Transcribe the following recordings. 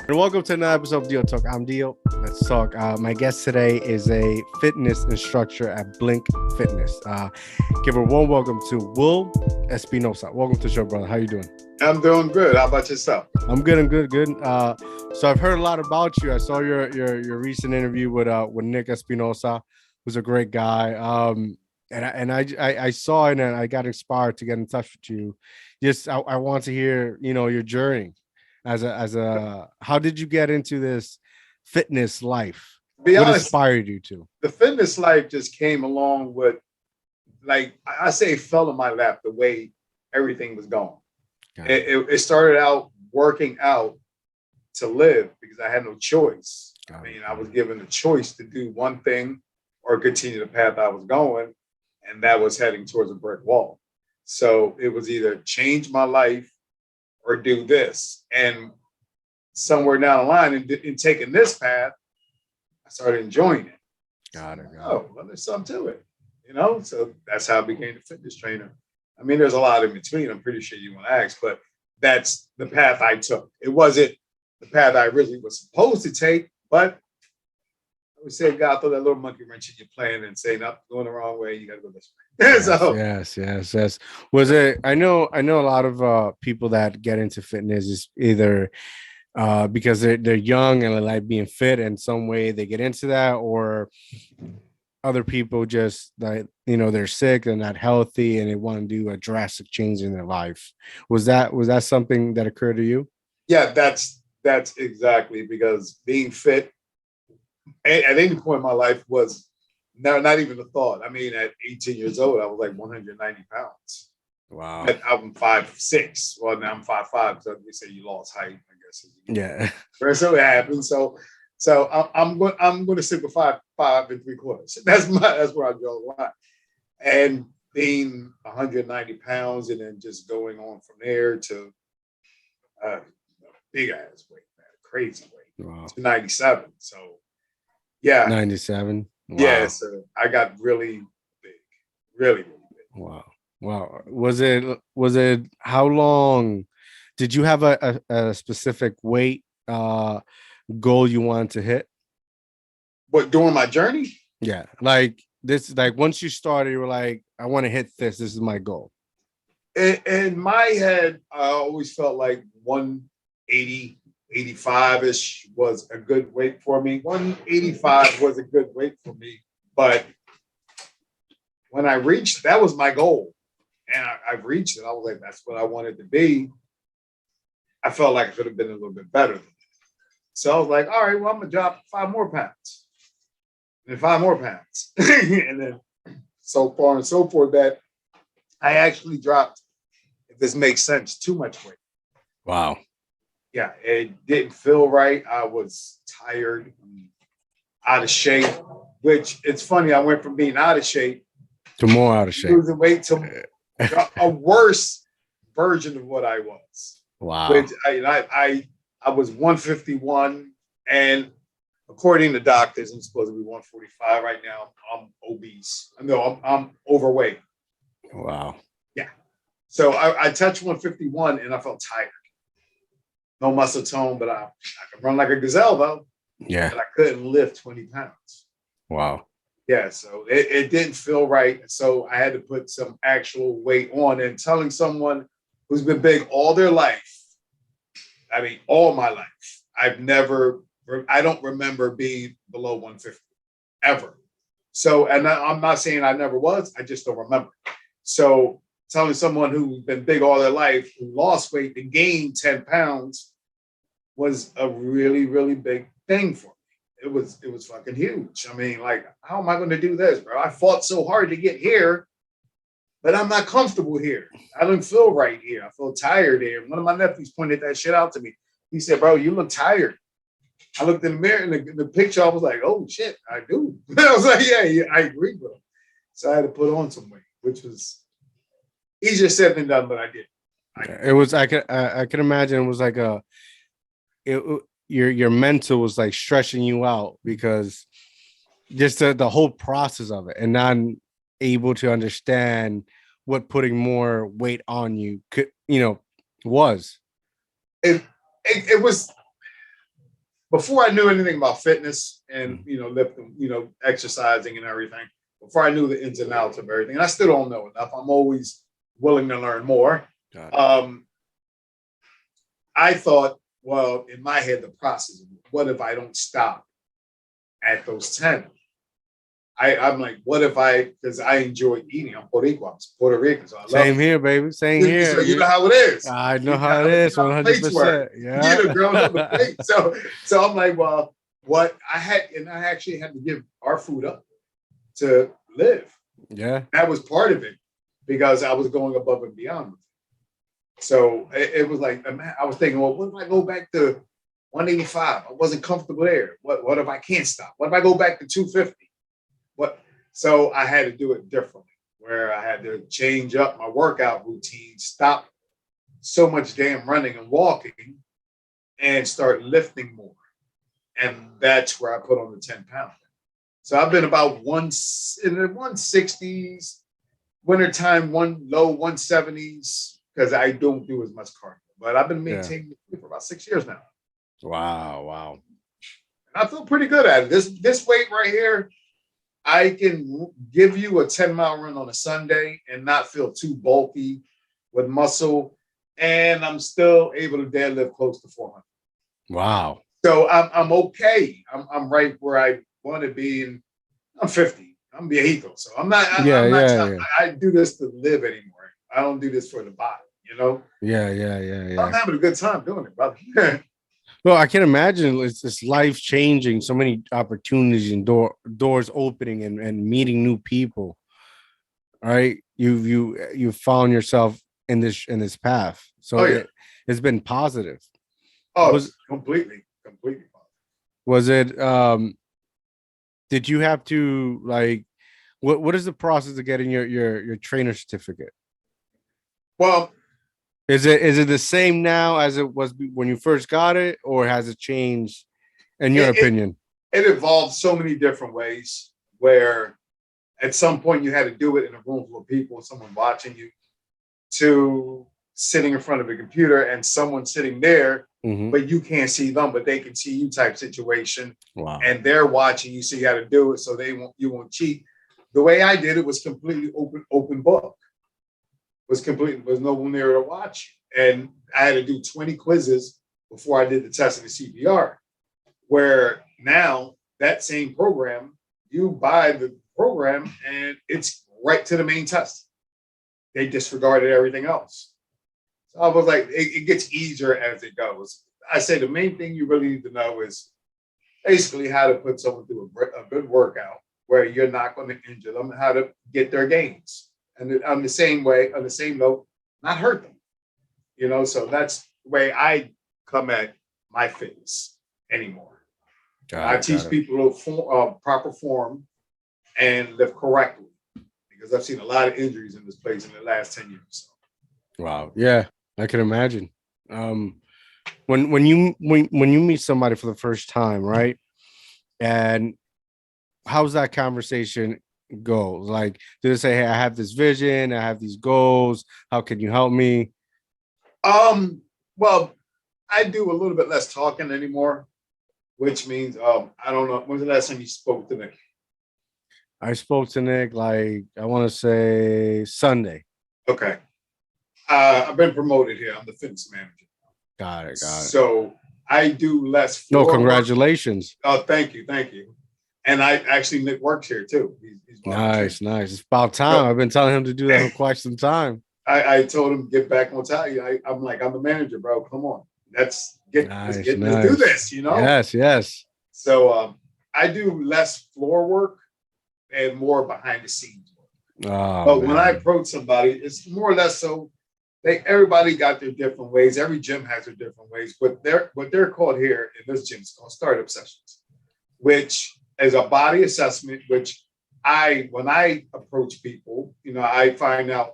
And welcome to another episode of DIOTALK. I'm Dio. Let's talk. My guest today is a fitness instructor at Blink Fitness. Give a warm welcome to Will Espinosa. Welcome to the show, brother. How you doing? I'm doing good. How about yourself? I'm good. So I've heard a lot about you. I saw your recent interview with Nick Espinosa, who's a great guy. And I saw it and I got inspired to get in touch with you. I want to hear, your journey. How did you get into this fitness life? Be what honest, inspired you to? the fitness life just came along with, like I say, it fell in my lap the way everything was going. It started out working out to live because I had no choice. I was given the choice to do one thing or continue the path I was going, and that was heading towards a brick wall. So it was either change my life or do this. And somewhere down the line, in taking this path, I started enjoying it. Got it. Well, there's something to it, So that's how I became a fitness trainer. I mean, there's a lot in between. I'm pretty sure you want to ask, but that's the path I took. It wasn't the path I really was supposed to take, but I would say, God, throw that little monkey wrench in your plan and say, "No, going the wrong way. You got to go this way." Yes. Was it? I know a lot of people that get into fitness is either because they're young and they like being fit in some way they get into that, or other people just they're sick and not healthy and they want to do a drastic change in their life. Was that something that occurred to you? Yeah, that's exactly, because being fit at any point in my life was not even a thought. I mean, at 18 years old, I was like 190 pounds. Wow. I'm 5'6". Well, now I'm 5'5", so they say you lost height, I guess. Yeah. So it happened. So I'm going to stick with 5'3". That's where I draw the line. And being 190 pounds and then just going on from there to big ass weight, man, crazy weight. Wow. To 97. So yeah. 97. Wow. Yeah, so I got really big. Really, really big. Wow. Was it how long did you have a specific weight goal you wanted to hit? But during my journey? Yeah. Once you started, you were like, I want to hit this. This is my goal. In my head, I always felt like 180, 85-ish was a good weight for me. 185 was a good weight for me. But when I reached, that was my goal. And I've reached it. I was like, that's what I wanted to be. I felt like I could have been a little bit better than that. So I was like, all right, well, I'm going to drop 5 more pounds. And then 5 more pounds. And then so far and so forth that I actually dropped, if this makes sense, too much weight. Wow. Yeah, it didn't feel right. I was tired, out of shape, which it's funny. I went from being out of shape to more out of shape, losing weight to a worse version of what I was. Wow. Which I was 151, and according to doctors, I'm supposed to be 145 right now. I'm obese. I'm overweight. Wow. Yeah. So I touched 151 and I felt tired. No muscle tone, but I could run like a gazelle though. Yeah. But I couldn't lift 20 pounds. Wow. Yeah, so it didn't feel right. So I had to put some actual weight on. And telling someone who's been big all their life, I mean, all my life, I don't remember being below 150 ever. So, and I'm not saying I never was, I just don't remember. So telling someone who's been big all their life, who lost weight and gained 10 pounds was a really, really big thing for me. It was fucking huge. I mean, like, how am I going to do this, bro? I fought so hard to get here, but I'm not comfortable here. I don't feel right here. I feel tired here. One of my nephews pointed that shit out to me. He said, bro, you look tired. I looked in the mirror and the picture, I was like, oh shit, I do. I was like, yeah, I agree, bro. So I had to put on some weight, which was easier said than done, but I did. It was, I can imagine it was like your mental was like stretching you out because just the whole process of it and not able to understand what putting more weight on you could, was. It was before I knew anything about fitness and lifting, exercising and everything, before I knew the ins and outs of everything, and I still don't know enough. I'm always willing to learn more. I thought, well, in my head, the process, what if I don't stop at those 10? I'm like, what if because I enjoy eating. I'm Puerto Rican, so I love Same here, baby. Same here. So you know how it is. I know how it is, 100%. Yeah. Girls on the plate. So I'm like, well, what I actually had to give our food up to live. Yeah. That was part of it because I was going above and beyond. So it was like, I was thinking, well, what if I go back to 185? I wasn't comfortable there. What if I can't stop? What if I go back to 250? So I had to do it differently, where I had to change up my workout routine, stop so much damn running and walking, and start lifting more. And that's where I put on the 10 pound. So I've been about in the 160s, wintertime, low 170s, because I don't do as much cardio. But I've been maintaining it for about 6 years now. Wow. And I feel pretty good at it. This weight right here, I can give you a 10-mile run on a Sunday and not feel too bulky with muscle. And I'm still able to deadlift close to 400. Wow. So I'm okay. I'm right where I want to be. And I'm 50. I'm viejito. So I'm not. I do this to live anymore. I don't do this for the body, Yeah. I'm having a good time doing it, brother. Well, I can imagine it's life changing. So many opportunities and doors opening and meeting new people. Right? You've found yourself in this path. So it's been positive. Oh, completely positive. Was it? Did you have to like? What is the process of getting your trainer certificate? Well, is it the same now as it was when you first got it, or has it changed? In your opinion, it evolved so many different ways. Where at some point you had to do it in a room full of people, someone watching you, to sitting in front of a computer and someone sitting there, but you can't see them, but they can see you type situation. Wow. And they're watching you, so you got to do it so you won't cheat. The way I did it was completely open book. Was no one there to watch. And I had to do 20 quizzes before I did the test of the CPR. Where now that same program, you buy the program and it's right to the main test. They disregarded everything else. So I was like, it gets easier as it goes. I say the main thing you really need to know is basically how to put someone through a good workout where you're not going to injure them, how to get their gains. And on the same note, not hurt them. So that's the way I come at my fitness anymore. I teach people proper form and live correctly, because I've seen a lot of injuries in this place in the last 10 years. So. Wow. Yeah, I can imagine. When you meet somebody for the first time, right? And how's that conversation go? Like, do they say, hey, I have this vision, I have these goals, how can you help me? Well, I do a little bit less talking anymore, which means I don't know. When's the last time you spoke to Nick? I spoke to Nick, like, I want to say Sunday. Okay. I've been promoted here. I'm the fitness manager. Got it. So I do less. No, congratulations. Oh, thank you. And Nick works here too. He's nice. It's about time. I've been telling him to do that for quite some time. I told him get back on time. I'm like, I'm the manager, bro. Come on, let's do this. Yes. So I do less floor work and more behind the scenes work. But when I approach somebody, it's more or less so. Everybody got their different ways. Every gym has their different ways. But what they're called here in this gym is called startup sessions, which is a body assessment. Which when I approach people, I find out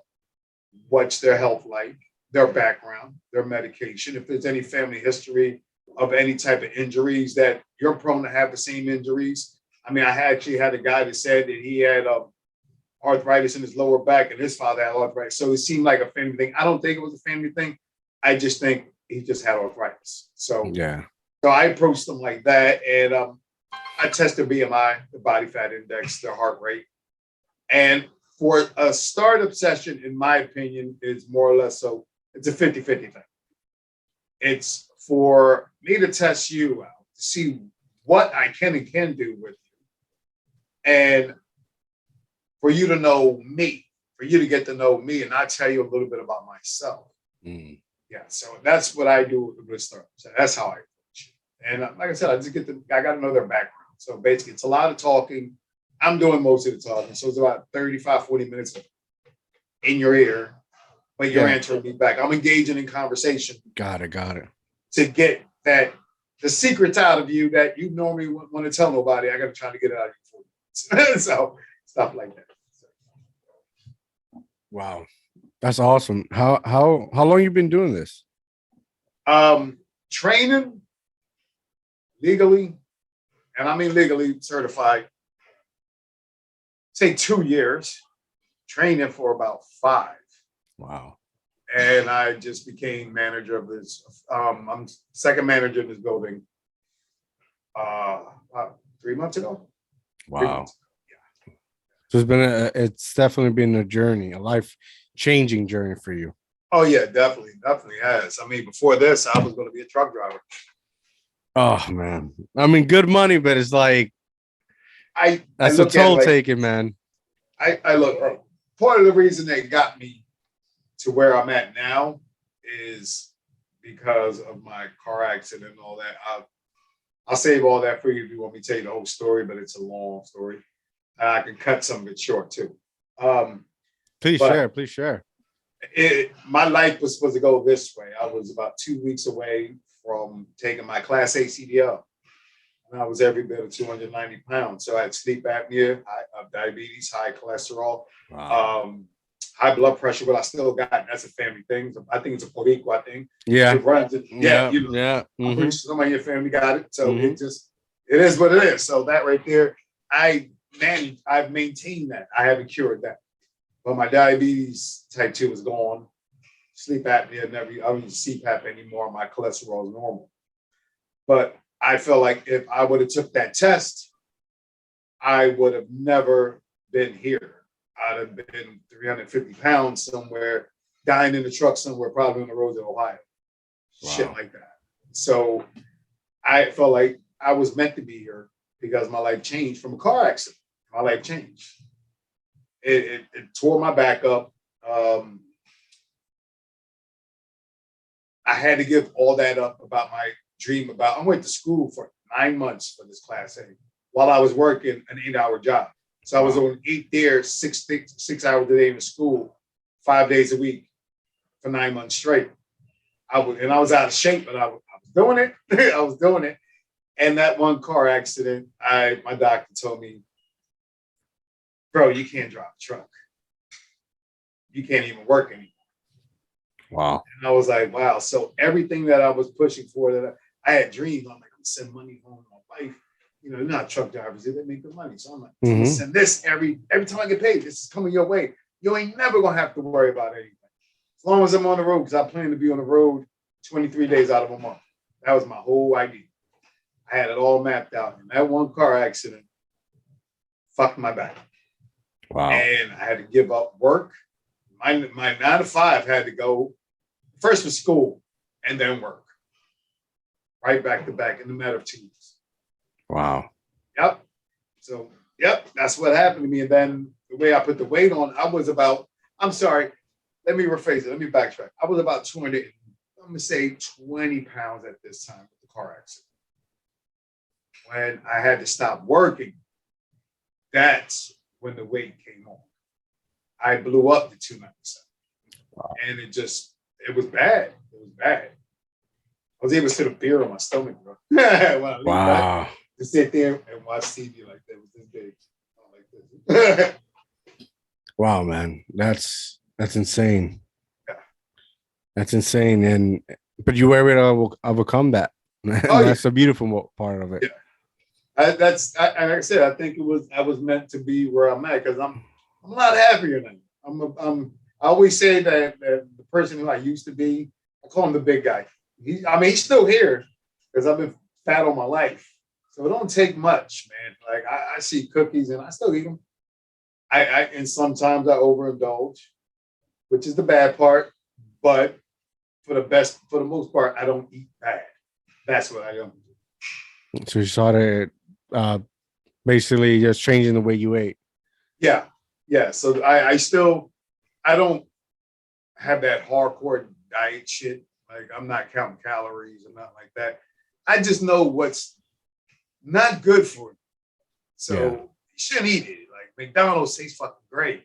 what's their health like, their background, their medication, if there's any family history of any type of injuries that you're prone to have the same injuries. I mean, I actually had a guy that said that he had arthritis in his lower back and his father had arthritis. So it seemed like a family thing. I don't think it was a family thing. I just think he just had arthritis. So yeah, So I approached them like that, and I tested BMI, the body fat index, the heart rate. And for a startup session, in my opinion, is more or less so, it's a 50-50 thing. It's for me to test you out, to see what I can and can do with you. And for you to know me, for you to get to know me, and I tell you a little bit about myself. Mm. Yeah, so that's what I do with startups. So that's how I approach it. And like I said, I got to know their background. So basically, it's a lot of talking. I'm doing most of the talking. So it's about 35, 40 minutes in your ear, but you're answering me back. I'm engaging in conversation. Got it. To get the secrets out of you that you normally want to tell nobody. I got to try to get it out of you for you. So stuff like that. Wow. That's awesome. How long you been doing this? Training legally, and I mean legally certified, say 2 years. Training for about 5. Wow. And I just became manager of this. I'm second manager in this building. About 3 months ago. Wow. Yeah. So it's definitely been a journey, a life-changing journey for you. Oh yeah, definitely has. I mean, before this, I was going to be a truck driver. Oh man, I mean, good money, but it's like that's a toll taken, man. I look. Part of the reason they got me to where I'm at now is because of my car accident and all that. I'll save all that for you if you want me to tell you the whole story, but it's a long story. I can cut some of it short too. Please share. My life was supposed to go this way. I was about 2 weeks away from taking my Class A CDL. And I was every bit of 290 pounds. So I had sleep apnea, diabetes, high cholesterol, high blood pressure, but I still got, that's a family thing. I think it's a Boricua thing. Yeah. I'm pretty sure somebody in your family got it. So it is what it is. So that right there, I've maintained that. I haven't cured that. But my diabetes type 2 is gone. Sleep apnea, I don't use CPAP anymore. My cholesterol is normal. But I feel like if I would have took that test, I would have never been here. I'd have been 350 pounds somewhere, dying in the truck somewhere, probably on the roads of Ohio. Wow. Shit like that. So I felt like I was meant to be here because my life changed from a car accident. My life changed. It tore my back up. I had to give all that up about my dream about. I went to school for 9 months for this Class A while I was working an 8-hour job. So I was on 8 there, 6 hours a day in school, 5 days a week for 9 months straight. I was out of shape, but I was doing it. I was doing it. And that one car accident, my doctor told me, bro, you can't drive a truck. You can't even work anymore. Wow. And I was like, wow. So everything that I was pushing for, that I had dreams, I'm like, I'm sending money home to my wife. You know, they're not truck drivers, they make the money. So I'm like, I'm gonna send this every time I get paid. This is coming your way. You ain't never gonna have to worry about anything. As long as I'm on the road, because I plan to be on the road 23 days out of a month. That was my whole idea. I had it all mapped out. And that one car accident fucked my back. Wow. And I had to give up work. My 9 to 5 had to go first for school and then work. Right back to back in the matter of 2 weeks. Wow. Yep. So, that's what happened to me. And then the way I put the weight on, I was about, I'm sorry, let me rephrase it. Let me backtrack. I was about 200, I'm going to say 20 pounds at this time with the car accident. When I had to stop working, that's when the weight came on. I blew up to 297. Wow. And it was bad. It was bad. I was able to sit a beer on my stomach, bro. Wow. To sit there and watch TV like that was this big. Like this. Wow, man. That's insane. Yeah. That's insane. But you were able to overcome that. That's a beautiful part of it. Yeah. Like I said, I think I was meant to be where I'm at because I'm a lot happier now. I always say that the person who I used to be, I call him the big guy. He's still here because I've been fat all my life. So it don't take much, man. Like I see cookies and I still eat them. And sometimes I overindulge, which is the bad part. But for the most part, I don't eat bad. That's what I don't do. So you started basically just changing the way you ate. Yeah, yeah. So I don't have that hardcore diet shit. Like I'm not counting calories. I'm not like that. I just know what's not good for you. So you shouldn't eat it. Like McDonald's tastes fucking great,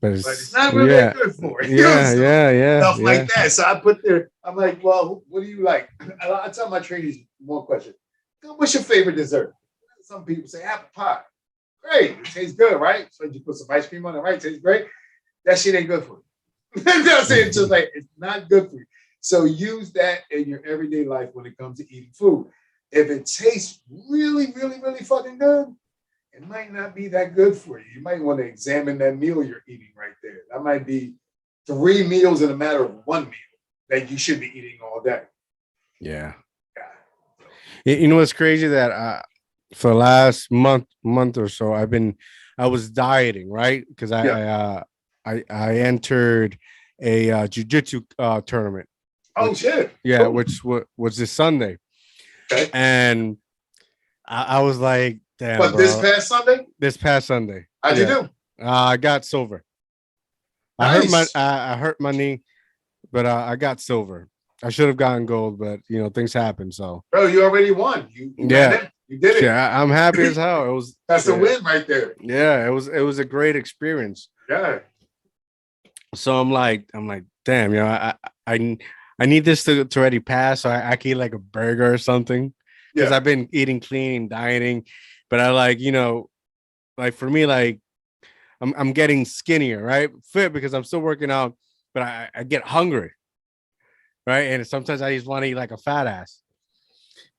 but it's not really that good for you. Stuff like that. So I put there. I'm like, well, what do you like? I tell my trainees one question: what's your favorite dessert? Some people say apple pie. Great, it tastes good, right? So you put some ice cream on it, right? It tastes great. That shit ain't good for you. That's it. It's just like it's not good for you. So use that in your everyday life when it comes to eating food. If it tastes really, really, really fucking good, it might not be that good for you. You might want to examine that meal you're eating right there. That might be 3 meals in a matter of 1 meal that you should be eating all day. Yeah. You know what's crazy that for the last month or so I was dieting, right? Because I entered a jiu-jitsu tournament. Oh shit! Yeah, cool. Which was this Sunday, okay. And I was like, damn. But bro, this past Sunday, how'd you do? I got silver. Nice. I hurt my knee, but I got silver. I should have gotten gold, but things happen. So, bro, you already won. You did it. Yeah, I'm happy as hell. It was that's a win right there. Yeah, it was a great experience. Yeah. So I'm like, damn, I need this to already pass, so I can eat like a burger or something. Because I've been eating clean and dieting, but I like for me, like I'm getting skinnier, right? Fit because I'm still working out, but I get hungry, right? And sometimes I just want to eat like a fat ass.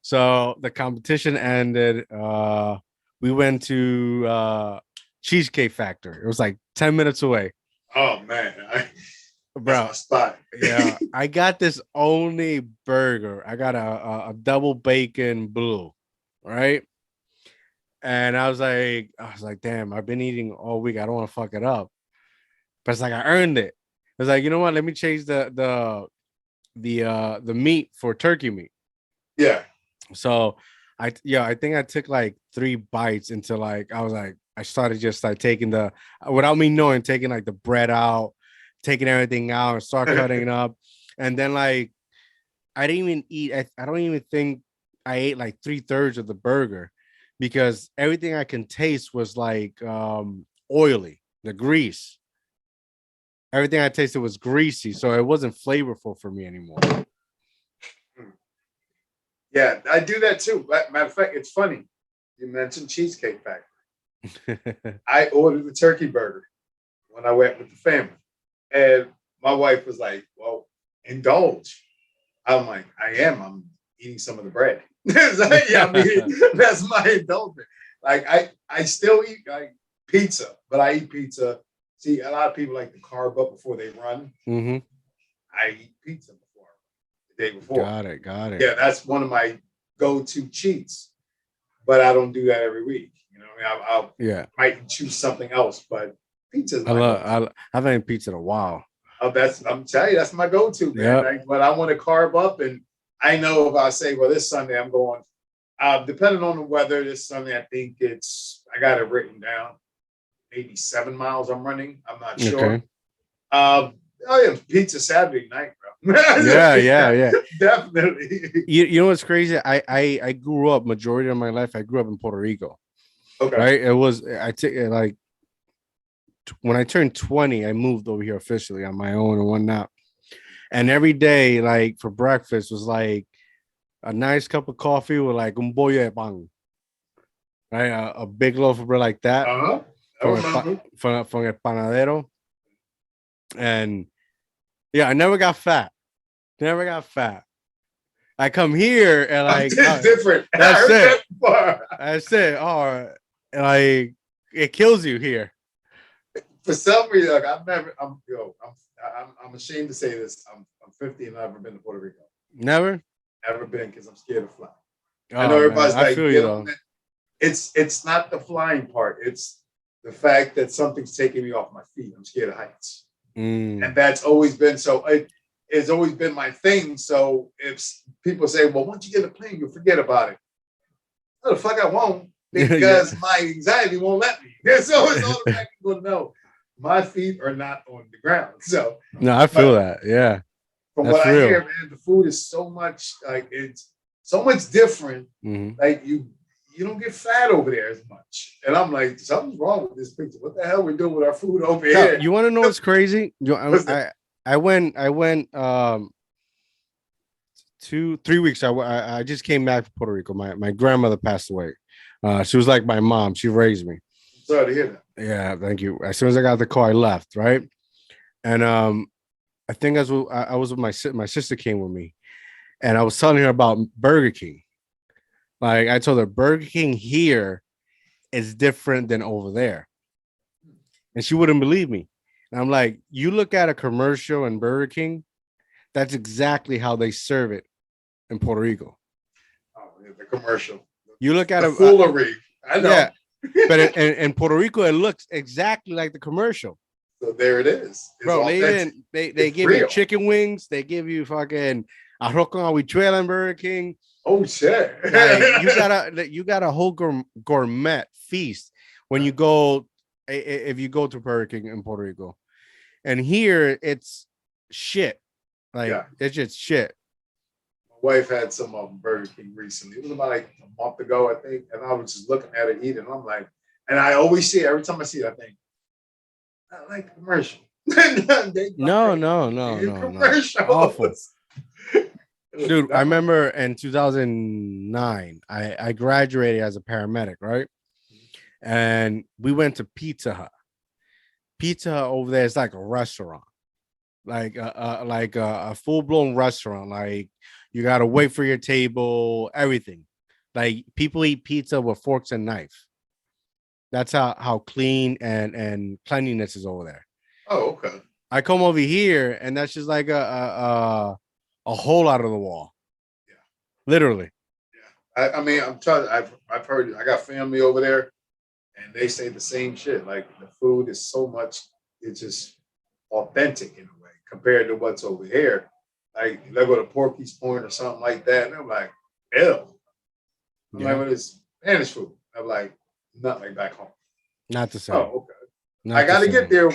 So the competition ended. We went to Cheesecake Factory. It was like 10 minutes away. Oh man, bro, spot. Yeah, I got this only burger. I got a double bacon blue, right? And I was like, damn, I've been eating all week. I don't want to fuck it up. But it's like I earned it. I was like, you know what? Let me change the meat for turkey meat. Yeah. So I think I took like 3 bites until like I started just like taking without me knowing, taking like the bread out, taking everything out and start cutting it up. And then like I didn't even eat. I don't even think I ate like 3/3 of the burger because everything I can taste was like oily, the grease. Everything I tasted was greasy, so it wasn't flavorful for me anymore. Yeah, I do that too. Matter of fact, it's funny. You mentioned Cheesecake Factory. I ordered the turkey burger when I went with the family. And my wife was like, well, indulge. I'm like, I'm eating some of the bread. Like, yeah, that's my indulgence. Like I still eat like pizza, but I eat pizza. See, a lot of people like to carb up before they run. Mm-hmm. I eat pizza the day before. Got it. Yeah, that's one of my go-to cheats. But I don't do that every week. I'll might choose something else, but pizza. I haven't eaten pizza in a while. Oh, I'm telling you, that's my go-to, man. Yep. But I want to carb up, and I know if I say, well, this Sunday I'm going, depending on the weather, this Sunday I think I got it written down, maybe 7 miles I'm running. I'm not sure. Okay. Pizza Saturday night, bro. yeah. Definitely. You know what's crazy? I grew up majority of my life. I grew up in Puerto Rico. Okay. Right. It was like when I turned 20, I moved over here officially on my own and whatnot. And every day, like for breakfast, was like a nice cup of coffee with like un bollo de pan, right? A big loaf of bread like that. From el panadero. And yeah, I never got fat. I come here and like different. That's it. That's it. Oh, like it kills you here. For some reason, like I'm ashamed to say this. I'm 50 and I've never been to Puerto Rico. Never been because I'm scared to fly. I know Oh man, everybody's I like, feel you get on though. it. It's not the flying part. It's the fact that something's taking me off my feet. I'm scared of heights. And Mm. that's always been so. It's always been my thing. So if people say, "Well, once you get a plane, you'll forget about it," no, the fuck I won't, Yeah. because my anxiety won't let me. So it's all the fact you're going to know my feet are not on the ground. So, No, I feel but that. Yeah, from what that's I hear, real. man, the food is so much like it's so much different. Hmm. Like you don't get fat over there as much. And I'm like, something's wrong with this picture. What the hell we're doing with our food over No, here? you want to know what's crazy? What's that? I went 2 3 weeks. I just came back from Puerto Rico. My grandmother passed away. She was like my mom. She raised me. Sorry to hear that. Yeah, thank you. As soon as I got the car, I left. Right, and I think I was with my sister came with me, and I was telling her about Burger King. Like I told her, Burger King here is different than over there, and she wouldn't believe me. And I'm like, you look at a commercial in Burger King, that's exactly how they serve it in Puerto Rico. Oh, yeah, the commercial, You look at the a foolery. I know. yeah, but in Puerto Rico, it looks exactly like the commercial. So there it is. It's Bro, authentic. they It's give you real. chicken wings, they give you fucking arroz con habichuela in Burger King. Oh shit! Like you got a whole gourmet feast when you go if you go to Burger King in Puerto Rico. And here it's shit. Like Yeah, it's just shit. my wife had some Burger King recently. It was about like a month ago, I think, and I was just looking at it eating. I'm like, and I always see it, every time I see it, I think, I like the commercial. They No, like no, no, no, no. Awful. commercials. Dude, I remember in 2009, I graduated as a paramedic, right? And we went to Pizza Hut. Pizza Hut over there is like a restaurant, like a full blown restaurant. Like you gotta wait for your table, everything. Like people eat pizza with forks and knife. That's how clean and cleanliness is over there. Oh, okay. I come over here and that's just like a hole out of the wall, Yeah, literally. yeah. I mean, I'm telling. I've heard. I got family over there, and they say the same shit. Like the food is so much. It's just authentic in a way compared to what's over here. Like they go to Porky's Point or something like that, and I'm like, ew. I'm like, Yeah, what is Spanish food? I'm like, not like back home. not the same. Oh, okay. I Not the got to get same. there.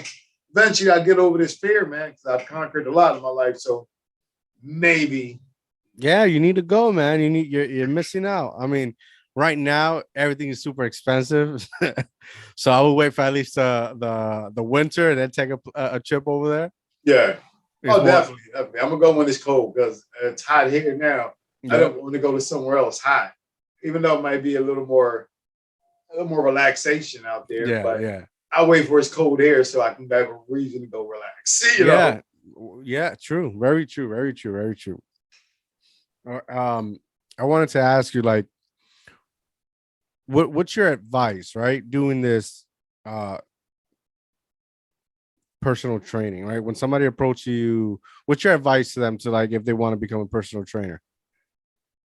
Eventually, I get over this fear, man, because I've conquered a lot in my life. So maybe, Yeah, you need to go, man. You're missing out. I mean, right now everything is super expensive, so I will wait for at least the winter and then take a trip over there. yeah. It's Oh, more, definitely, definitely. I'm gonna go when it's cold because it's hot here now. I yeah, don't want to go to somewhere else hot, even though it might be a little more relaxation out there. yeah, But yeah, I wait for it's cold air so I can have a reason to go relax. You know, yeah, yeah. True, very true, very true, very true. I wanted to ask you, like, what's your advice, right? Doing this uh personal training, right? When somebody approaches you, what's your advice to them to like if they want to become a personal trainer?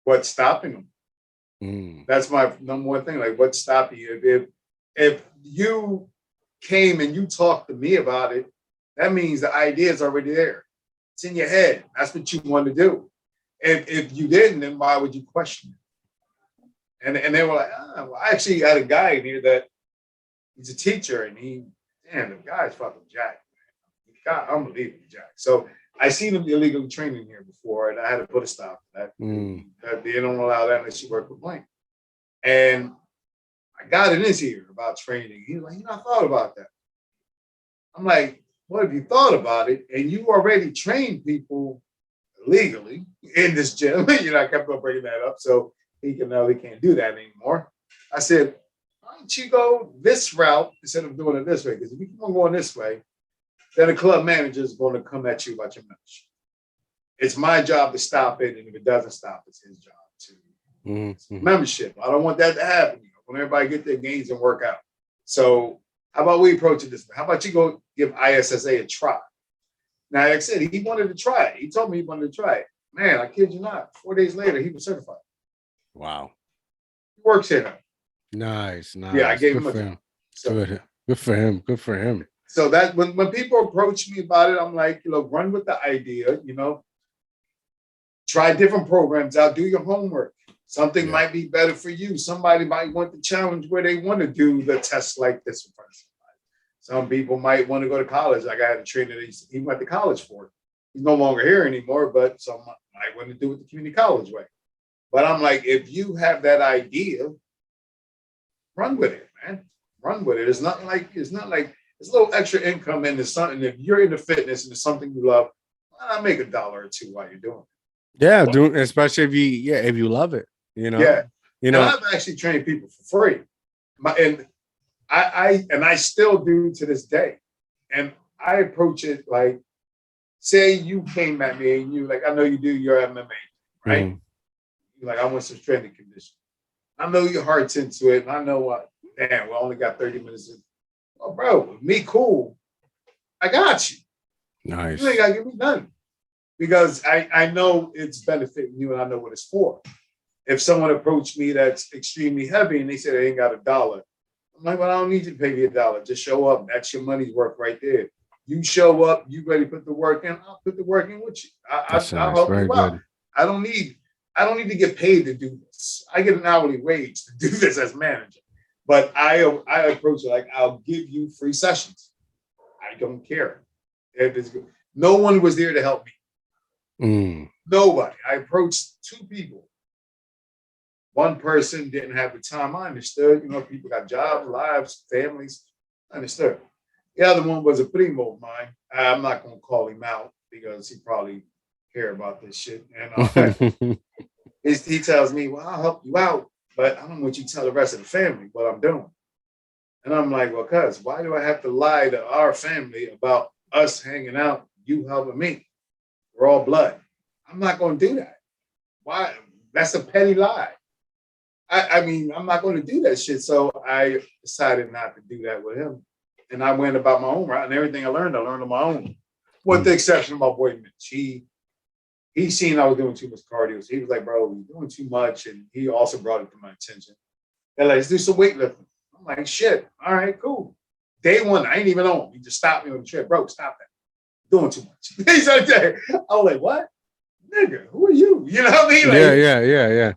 what's stopping them? Mm, That's my number one thing. Like, what's stopping you? If you came and you talked to me about it, that means the idea is already there. It's in your head. That's what you want to do. If you didn't, then why would you question it? And they were like, well, I actually had a guy in here that he's a teacher, and the guy's fucking jacked. God, unbelievable jack. So I seen him illegally training here before, and I had to put a stop to that. mm, That they don't allow that unless you work with Blake. And I got in his ear about training. He's like, I thought about that. I'm like, what if you thought about it and you already trained people legally in this gym? I kept on bringing that up. So he can't do that anymore. I said, why don't you go this route instead of doing it this way? Because if you keep on going this way, then the club manager is going to come at you about your membership. It's my job to stop it. And if it doesn't stop, it's his job to membership. I don't want that to happen. I want everybody to get their gains and work out. So how about we approach it this way? How about you go give ISSA a try? Now, like I said, he wanted to try it. He told me he wanted to try it. Man, I kid you not. 4 days later, he was certified. Wow. He works here now. Nice. Yeah, I gave Good him a for job. him. So, Good for him. Good for him. so that when people approach me about it, I'm like, run with the idea, try different programs out, do your homework. Something might be better for you. Somebody might want the challenge where they want to do the test like this in front of somebody. Some people might want to go to college. Like I had a trainer that he went to college for it. He's no longer here anymore, but some might want to do it the community college way. But I'm like, if you have that idea, run with it, man. Run with it. It's not like it's a little extra income into something. If you're into fitness and it's something you love, why not make $1 or $2 while you're doing it? Yeah, especially if you love it, Yeah. And I've actually trained people for free. And I still do to this day. And I approach it like, say you came at me and you like, I know you do your MMA, right? Mm-hmm. You're like, I want some strength and conditioning. I know your heart's into it, and I know what. Damn, we only got 30 minutes. Oh, bro, me cool. I got you. Nice. You ain't gotta give me nothing because I know it's benefiting you, and I know what it's for. If someone approached me that's extremely heavy and they said they ain't got $1, I'm like, well, I don't need you to pay me $1. Just show up. That's your money's worth right there. You show up. You ready to put the work in? I'll put the work in with you. I'll help you out. I don't need to get paid to do this. I get an hourly wage to do this as manager. But I approach it like, I'll give you free sessions. I don't care. If it's good. No one was there to help me. Nobody. I approached 2 people. One person didn't have the time. I understood. People got jobs, lives, families. I understood. The other one was a primo of mine. I'm not going to call him out because he probably care about this shit. And he tells me, well, I'll help you out, but I don't want you to tell the rest of the family what I'm doing. And I'm like, well, cuz, why do I have to lie to our family about us hanging out, you helping me? We're all blood. I'm not going to do that. Why? That's a petty lie. I mean, I'm not going to do that shit. So I decided not to do that with him. And I went about my own route, and everything I learned on my own. With the exception of my boy Mitch. He seen I was doing too much cardio. So he was like, bro, you're doing too much. And he also brought it to my attention. And like, let's do some weightlifting. I'm like, shit. All right, cool. Day 1, I ain't even on. He just stopped me on the trip. Bro, stop that. You're doing too much. He said that. I was like, what? Nigga, who are you? You know what I mean? Like, yeah.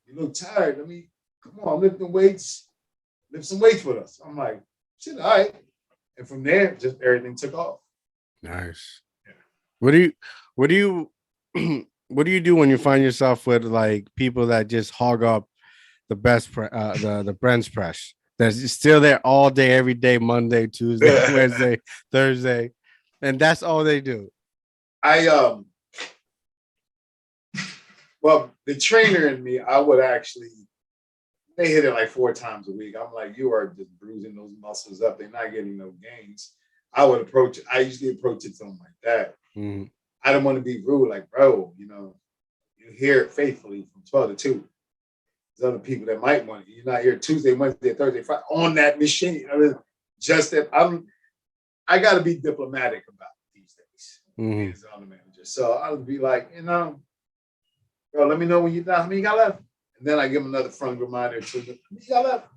You look tired. I mean, come on, lift some weights with us. I'm like, shit, all right. And from there, just everything took off. Nice. Yeah. What do you what do you do when you find yourself with like people that just hog up the the bench press? That's still there all day, every day, Monday, Tuesday, Wednesday, Thursday, and that's all they do. Well, the trainer in me, I would actually, they hit it like 4 times a week. I'm like, you are just bruising those muscles up. They're not getting no gains. I usually approach it something like that. Mm. I don't want to be rude, like, bro, you hear it faithfully from 12 to 2. There's other people that might want it. You're not here Tuesday, Wednesday, Thursday, Friday on that machine. I mean, just that I got to be diplomatic about it these days. Mm-hmm. As I'm the manager. So I'll be like, bro, let me know when you're done. How many you got left? And then I give them another friendly reminder. How many you got left?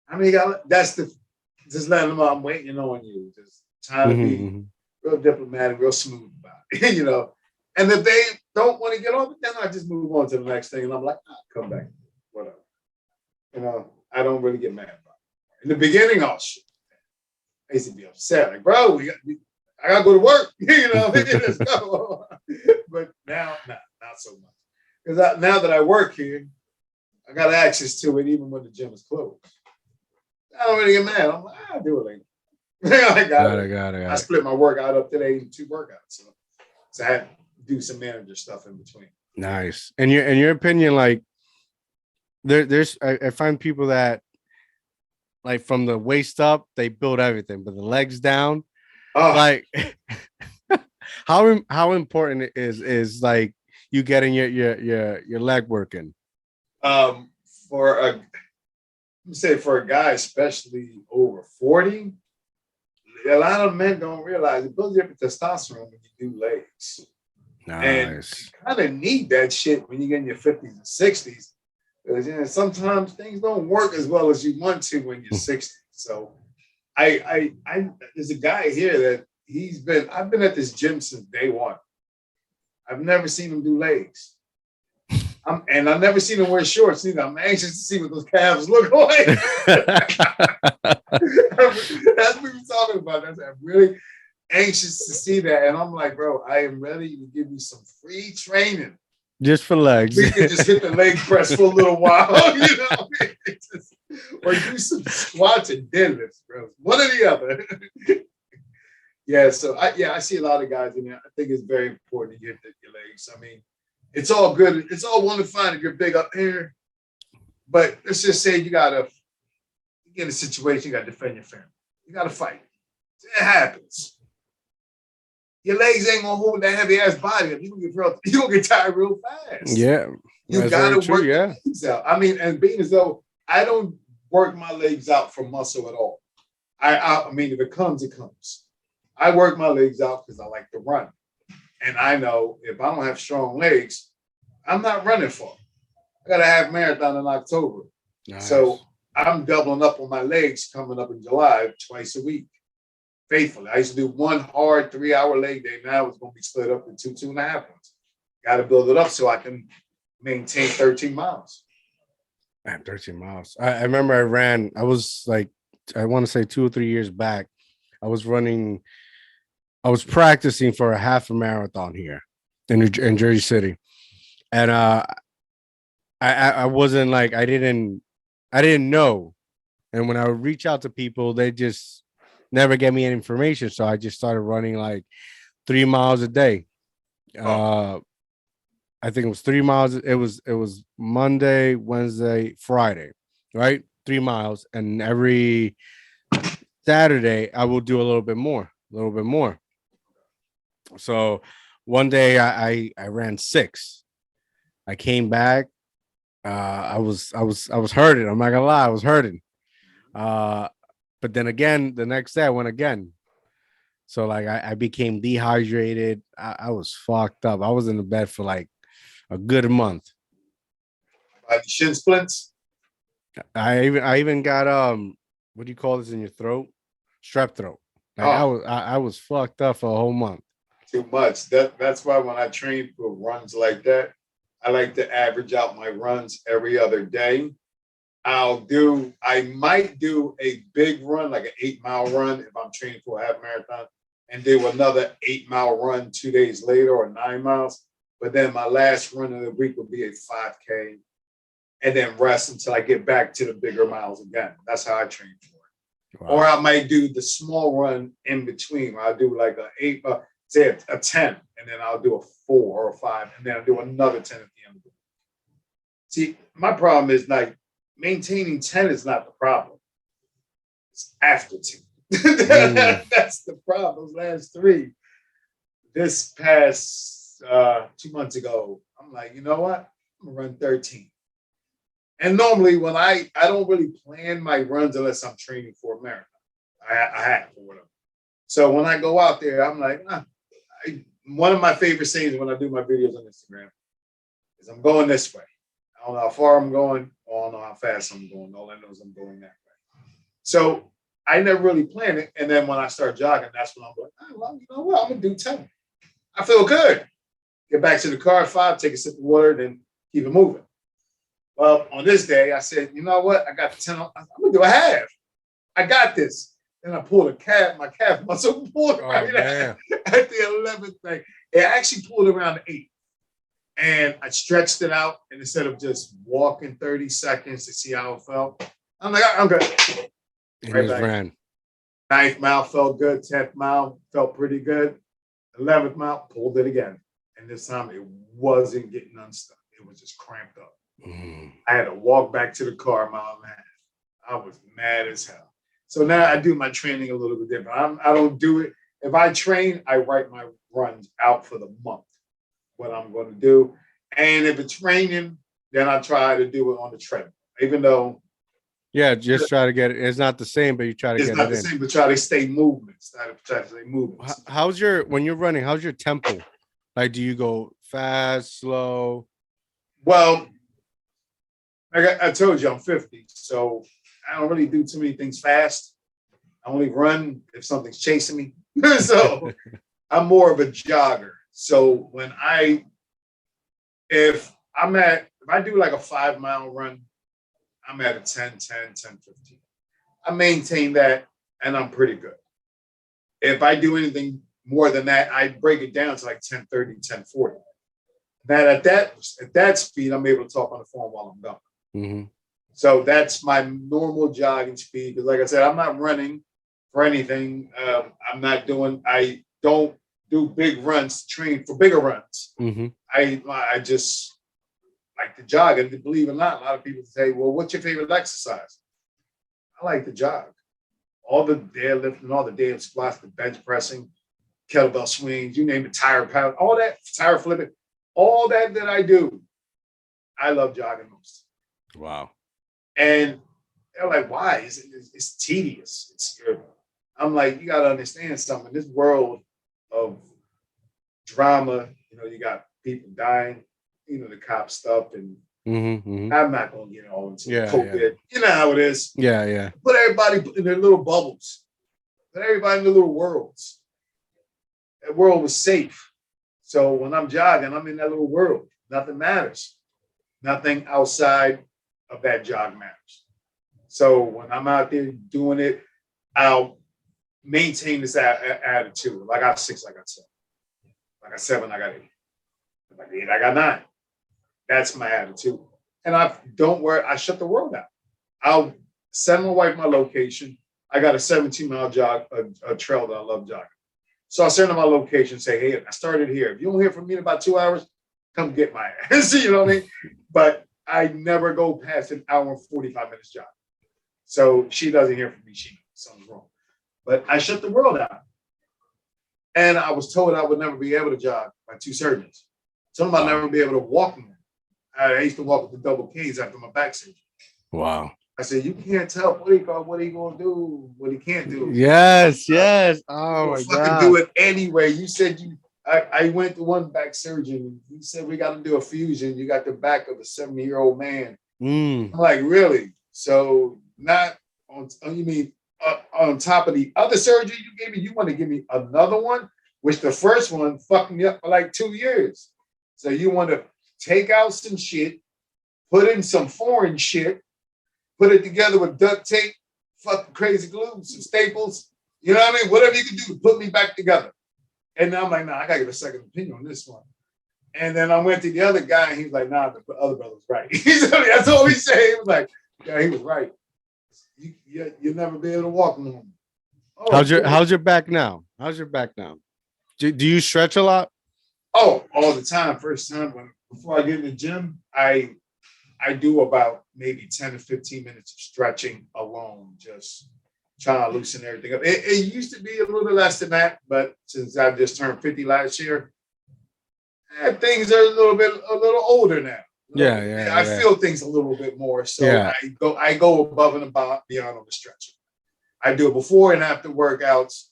How many you got left? That's just letting them know I'm waiting on you. Just trying to be real diplomatic, real smooth about it, And if they don't want to get on it, then I just move on to the next thing. And I'm like, come back, whatever. I don't really get mad about it. In the beginning, shit. I used to be upset. Like, bro, I got to go to work. Let's go. But now, not so much. Because now that I work here, I got access to it even when the gym is closed. I don't really get mad. I'm like, I'll do it later. I got it. I split my workout up today into 2 workouts. So I had to do some manager stuff in between. Nice. And your opinion, like, I find people that, like, from the waist up, they build everything, but the legs down, like, how important it is like you getting your leg working? For a guy, especially over 40, a lot of men don't realize it builds up testosterone when you do legs. And Nice. you kind of need that shit when you get in your 50s and 60s. Because sometimes things don't work as well as you want to when you're 60. So I there's a guy here that I've been at this gym since day one. I've never seen him do legs. And I've never seen him wear shorts either. I'm anxious to see what those calves look like. That's what we're talking about. I'm really anxious to see that. And I'm like, bro, I am ready to give you some free training. Just for legs. We can just hit the leg press for a little while, you know, or do some squats and deadlifts, bro. One or the other. Yeah, so I see a lot of guys in there. I think it's very important to get your legs. I mean, it's all good. It's all well and fine if you're big up here, but let's just say you get in a situation, you got to defend your family. You got to fight. It happens. Your legs ain't gonna hold that heavy ass body. You gonna get tired real fast. Yeah, you gotta work your legs out. I mean, and being as though I don't work my legs out for muscle at all. I mean, if it comes, it comes. I work my legs out because I like to run. And I know if I don't have strong legs, I'm not running far. I got a half marathon in October. Nice. So I'm doubling up on my legs coming up in July twice a week. Faithfully. I used to do one hard 3-hour leg day. Now it's going to be split up into 2.5 ones. Got to build it up so I can maintain 13 miles. Man, 13 miles. I remember I was like, I want to say 2 or 3 years back. I was practicing for a half a marathon here in Jersey City. And I wasn't like, I didn't know. And when I would reach out to people, they just never get me any information. So I just started running like 3 miles a day. I think it was 3 miles. It was Monday, Wednesday, Friday, right? 3 miles. And every Saturday I will do a little bit more. So one day I ran 6. I came back. I was hurting. I'm not gonna lie, I was hurting. But then again, the next day I went again. So like I became dehydrated. I was fucked up. I was in the bed for like a good month. Shin splints. I even got what do you call this in your throat? Strep throat. Like I was fucked up for a whole month. Too much. That's why when I train for runs like that, I like to average out my runs every other day. I might do a big run, like an 8-mile run if I'm training for a half marathon, and do another 8-mile run 2 days later or 9 miles. But then my last run of the week will be a 5K and then rest until I get back to the bigger miles again. That's how I train for it. Wow. Or I might do the small run in between. I'll do like say a 10, and then I'll do a 4 or a 5, and then I'll do another 10 at the end of the week. See, my problem is like maintaining 10 is not the problem. It's after 2. That's the problem. Those last 3. This past 2 months ago, I'm like, you know what? I'm gonna run 13. And normally when I don't really plan my runs unless I'm training for a marathon. I have or whatever. So when I go out there, I'm like, one of my favorite sayings when I do my videos on Instagram is I'm going this way. I don't know how far I'm going. I don't know how fast I'm going. All I know is I'm going that way. So I never really planned it. And then when I start jogging, that's when I'm like, well, you know what? I'm going to do 10. I feel good. Get back to the car at 5, take a sip of water, then keep it moving. Well, on this day, I said, you know what? I got the 10. I'm going to do a half. I got this. Then I pulled my calf muscle pulled right at the 11th thing. It actually pulled around the 8th. And I stretched it out. And instead of just walking 30 seconds to see how it felt, I'm like, I'm good. Right back. Ran. 9th mile felt good. 10th mile felt pretty good. 11th mile, pulled it again. And this time it wasn't getting unstuck. It was just cramped up. I had to walk back to the car a mile and a half. I was mad as hell. So now I do my training a little bit different. I don't do it. If I train, I write my runs out for the month, what I'm going to do. And if it's raining, then I try to do it on the treadmill, even though. Yeah, just try to get it. It's not the same, but you try to get it in. It's not the same, but try to stay movement. How's your, when you're running, how's your tempo? Like, do you go fast, slow? Well, I told you I'm 50, so I don't really do too many things fast. I only run if something's chasing me. So I'm more of a jogger. So if I do like a 5 mile run, I'm at a 10, 15. I maintain that and I'm pretty good. If I do anything more than that, I break it down to like 10:30, 10:40. Now at that speed, I'm able to talk on the phone while I'm going. Mm-hmm. So that's my normal jogging speed. Because like I said, I'm not running for anything. I don't do big runs, train for bigger runs. Mm-hmm. I just like to jog. And believe it or not, a lot of people say, well, what's your favorite exercise? I like to jog. All the deadlifting, all the dead squats, the bench pressing, kettlebell swings, you name it, tire pound, all that, tire flipping, all that I do, I love jogging most. Wow. And they're like, why? It's tedious. I'm like, you got to understand something. This world of drama, you got people dying, the cop stuff, and I'm not going to get all into COVID. Yeah. You know how it is. Yeah, yeah. Put everybody in their little bubbles. Put everybody in their little worlds. That world was safe. So when I'm jogging, I'm in that little world. Nothing matters. Nothing outside of that jog matters. So when I'm out there doing it, I'll maintain this attitude. Like I got 6, I got 7. Like I got 7, I got 8. Like 8, I got 9. That's my attitude. And don't worry, I shut the world out. I'll send my wife my location. I got a 17-mile jog, a trail that I love jogging. So I'll send her my location, say, hey, I started here. If you don't hear from me in about 2 hours, come get my ass. You know what I mean? But I never go past an hour and 45 minutes jog. So she doesn't hear from me. She knows something's wrong. But I shut the world out. And I was told I would never be able to jog by 2 surgeons. Told them I'd never be able to walk more. I used to walk with the double Ks after my back surgery. Wow. I said, you can't tell what he going to do, what he can't do. Yes, yes. Oh, my God. Do it anyway. You said I went to one back surgeon. He said, we got to do a fusion. You got the back of a 70-year-old man. I'm like, really? So not on, you mean on top of the other surgery you gave me, you want to give me another one, which the first one fucked me up for like 2 years. So you want to take out some shit, put in some foreign shit, put it together with duct tape, fucking crazy glue, some staples, you know what I mean? Whatever you can do to put me back together. And now I'm like, I gotta get a second opinion on this one. And then I went to the other guy and he was like, nah, the other brother was right. That's all he said. He was like, yeah, he was right. You'll never be able to walk no more. Oh, how's your back now? How's your back now? Do you stretch a lot? Oh, all the time. First time before I get in the gym, I do about maybe 10 to 15 minutes of stretching alone, just trying to loosen everything up. It used to be a little bit less than that, but since I just turned 50 last year, things are a little older now. I feel things a little bit more. So I go above and beyond on the stretching. I do it before and after workouts.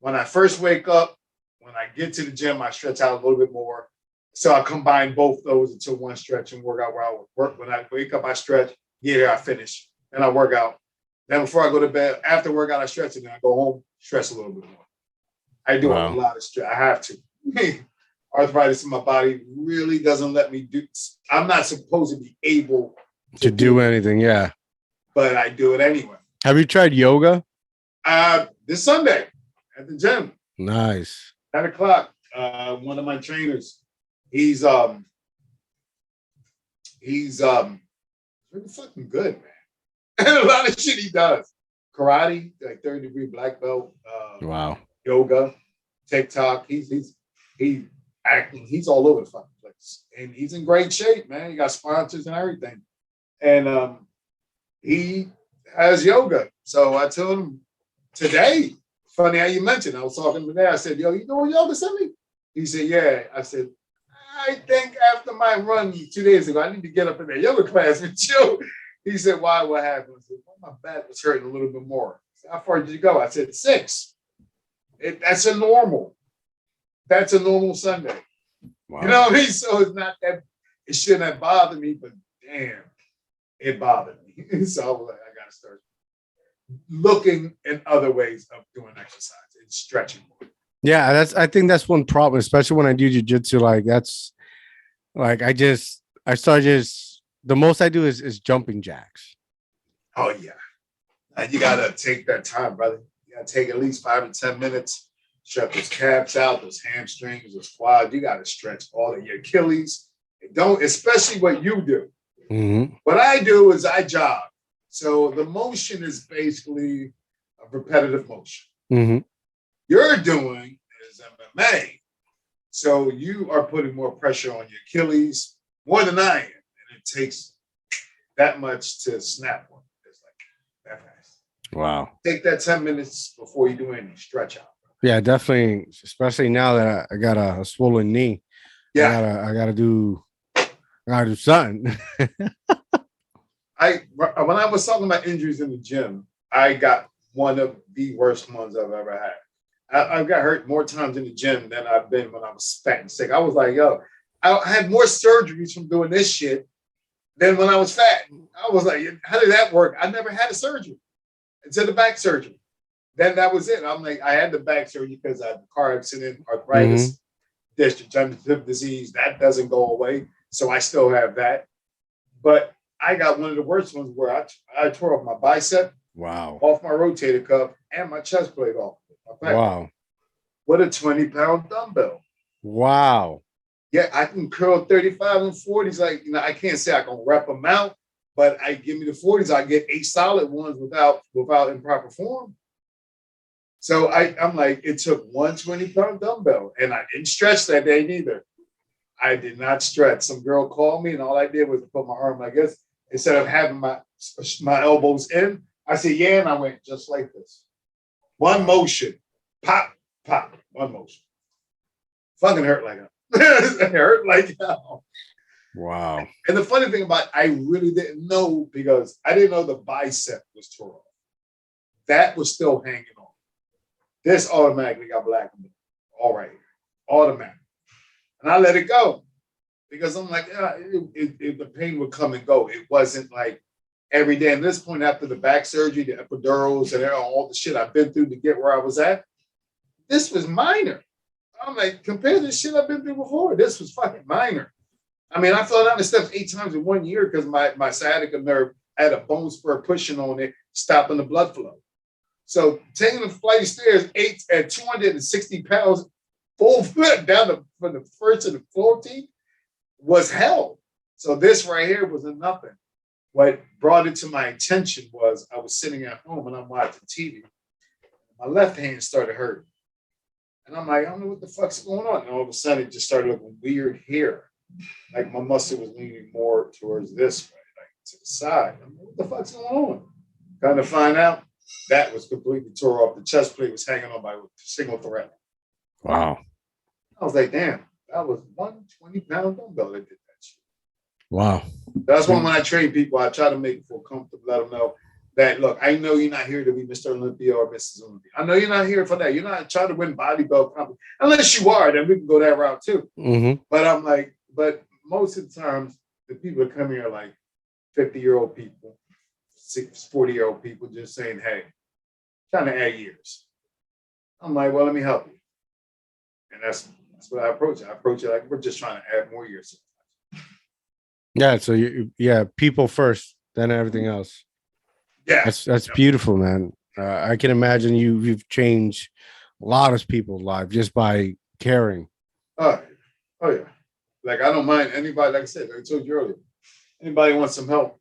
When I first wake up, when I get to the gym, I stretch out a little bit more. So I combine both those into one stretch and workout where I work. When I wake up, I stretch. I finish. Then I work out. Then before I go to bed, after workout, I stretch and then I go home, stretch a little bit more. I do a lot of stretch. I have to. Arthritis in my body really doesn't let me do. I'm not supposed to be able to do anything. Yeah. But I do it anyway. Have you tried yoga? This Sunday at the gym. Nice. 10 o'clock. One of my trainers, he's really fucking good, man. And a lot of shit he does. Karate, like 3rd-degree black belt. Wow. Yoga, TikTok. He's acting. He's all over the fucking place, and he's in great shape, man. He got sponsors and everything, and he has yoga. So I told him today. Funny how you mentioned. I was talking today. I said, "Yo, you doing yoga, Sammy?" He said, "Yeah." I said, "I think after my run 2 days ago, I need to get up in that yoga class with you." He said, "Why? What happened?" I said, "Well, my back was hurting a little bit more." Said, "How far did you go?" I said, 6. That's a normal. That's a normal Sunday. You know what I mean? So it's not that it shouldn't have bothered me, but damn, it bothered me. So I was like, I gotta start looking in other ways of doing exercise and stretching more. Yeah, I think that's one problem, especially when I do jujitsu. Like that's like I start just the most I do is jumping jacks. Oh yeah. And you gotta take that time, brother. You gotta take at least 5 to 10 minutes, stretch those calves out, those hamstrings, those quads. You gotta stretch all of your Achilles. Don't, especially what you do. Mm-hmm. What I do is I jog. So the motion is basically a repetitive motion. Mm-hmm. You're doing is MMA. So you are putting more pressure on your Achilles, more than I am. And it takes that much to snap one. It's like that fast. Wow. Take that 10 minutes before you do any stretch out. Yeah, definitely. Especially now that I got a swollen knee. Yeah. I gotta do something. When I was talking about injuries in the gym, I got one of the worst ones I've ever had. I got hurt more times in the gym than I've been when I was fat and sick. I was like, yo, I had more surgeries from doing this shit than when I was fat. I was like, how did that work? I never had a surgery until the back surgery. Then that was it. I'm like, I had the back surgery because I had a car accident, arthritis, degenerative disease. That doesn't go away. So I still have that. But I got one of the worst ones where I tore off my bicep, Wow. off my rotator cuff, and my chest plate off. Wow. With a 20-pound dumbbell. Wow. Yeah, I can curl 35 and 40s. Like, you know, I can't say I can rep them out, but I give me the 40s. I get 8 solid ones without improper form. So I'm like, it took one 20-pound dumbbell, and I didn't stretch that day neither. I did not stretch. Some girl called me, and all I did was put my arm like this. Instead of having my elbows in, I said, yeah, and I went just like this. One motion. Pop, pop. One motion. Fucking hurt like hell. It hurt like hell. Wow. And the funny thing about it, I really didn't know because I didn't know the bicep was tore off. That was still hanging on. This automatically got black and blue. All right. Automatic. And I let it go because I'm like, the pain would come and go. It wasn't like every day. And this point, after the back surgery, the epidurals, and all the shit I've been through to get where I was at, this was minor. I'm like, compared to the shit I've been through before, this was fucking minor. I mean, I fell down the steps 8 times in 1 year because my sciatica nerve had a bone spur pushing on it, stopping the blood flow. So taking the flight of stairs 8 at 260 pounds, full foot down from the first to the 14th was hell. So this right here was a nothing. What brought it to my attention was I was sitting at home and I'm watching TV. My left hand started hurting. And I'm like, I don't know what the fuck's going on. And all of a sudden, it just started looking weird here. Like my muscle was leaning more towards this way, like to the side. I'm like, what the fuck's going on? Kind of find out that was completely tore off. The chest plate was hanging on by a single thread. Wow. I was like, damn, that was 120-pound dumbbell that did that shit. Wow. That's why when I train people, I try to make it feel comfortable, let them know that, look, I know you're not here to be Mr. Olympia or Mrs. Olympia. I know you're not here for that. You're not trying to win body belt competition. Unless you are, then we can go that route too. Mm-hmm. But I'm like, but most of the times, the people that come here are like 50-year-old people, 40-year-old people just saying, hey, trying to add years. I'm like, well, let me help you. And that's what I approach it. I approach it like we're just trying to add more years. Yeah. So people first, then everything else. Yeah. That's beautiful, man. I can imagine you've changed a lot of people's lives just by caring. Oh yeah. Like I don't mind anybody. Like I said, I told you earlier. Anybody wants some help,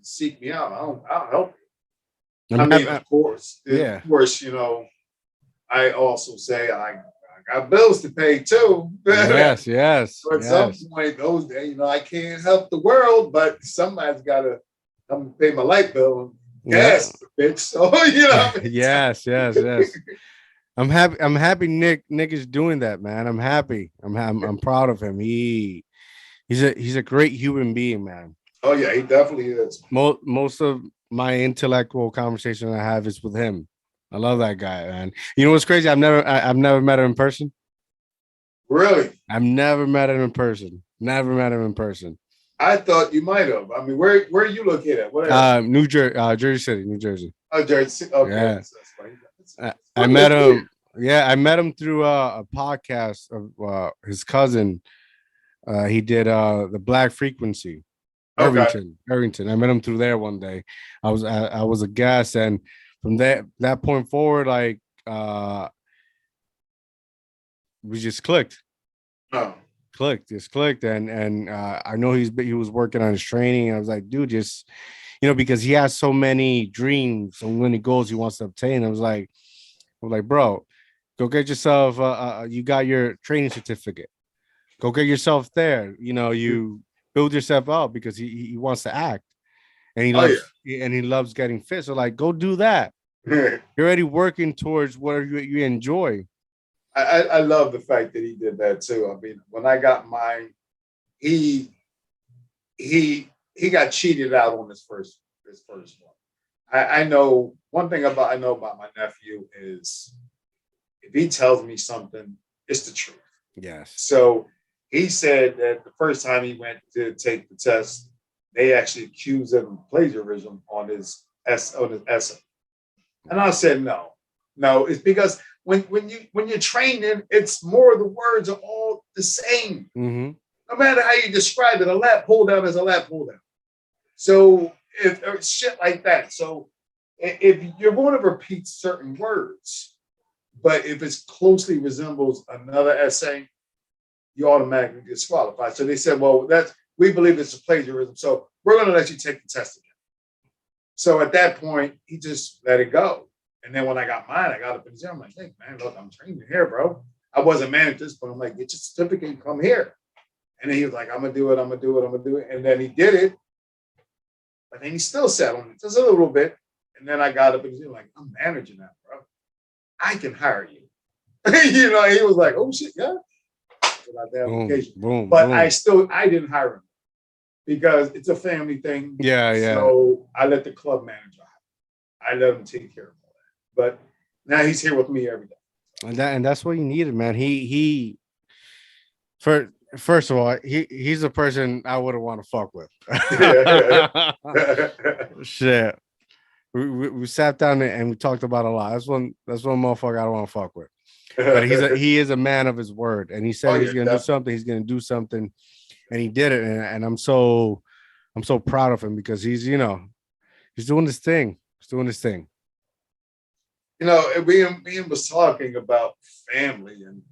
seek me out. I'll help you. Of course. Yeah. Of course, you know. I also say I got bills to pay too. Yes. So at some point, those days, you know, I can't help the world, but somebody's got to come pay my light bill. Gas, bitch. So you know. Yes. I'm happy. Nick is doing that, man. I'm happy. I'm proud of him. He's a great human being, man. Oh yeah, he definitely is. Most of my intellectual conversation I have is with him. I love that guy, man. You know what's crazy? I've never met him in person. Really? I've never met him in person. Never met him in person. I thought you might have. I mean, where are you located at? What area? Jersey City, New Jersey. Oh, Jersey. Okay, Yeah, that's funny. I met him. Yeah, I met him through a podcast of his cousin. He did the Black Frequency, Okay. Irvington. I met him through there one day. I was a guest, and from that point forward, like we just Oh, just clicked, and I know he was working on his training. And I was like, dude, just because he has so many dreams, so many goals he wants to obtain. I'm like, bro, go get yourself. You got your training certificate. Go get yourself there. You build yourself up because he wants to act, and oh he loves getting fit. So like, go do that. yeah. You're already working towards what you enjoy. I love the fact that he did that too. I mean, when I got mine, he he got cheated out on his first one. I know one thing I know about my nephew is if he tells me something, it's the truth. Yes. So he said that the first time he went to take the test, they actually accused him of plagiarism on his essay. And I said, no, it's because when you're training, it's more of the words are all the same. Mm-hmm. No matter how you describe it, a lap pull down is a lap pull down. So if shit like that. So if you're going to repeat certain words, but if it closely resembles another essay, you automatically disqualified. So they said, well, we believe it's a plagiarism. So we're going to let you take the test again. So at that point, he just let it go. And then when I got mine, I got up in the gym. I'm like, hey, man, look, I'm training here, bro. I wasn't man at this point. I'm like, get your certificate and come here. And then he was like, I'm going to do it. And then he did it. But then he still sat on it just a little bit. And then I got up in the gym like, I'm managing that, bro. I can hire you. He was like, oh, shit, yeah. Boom, but boom. I didn't hire him because it's a family thing. Yeah. So I let the club manager hire. I let him take care of all that. But now he's here with me every day. And that's what you needed, man. First of all, he's a person I wouldn't want to fuck with. Shit. We sat down and we talked about a lot. That's one motherfucker I don't want to fuck with. But he is a man of his word, and he said he's gonna do something. He's gonna do something, and he did it. And I'm so proud of him because he's doing this thing. He's doing this thing. Ian was talking about family and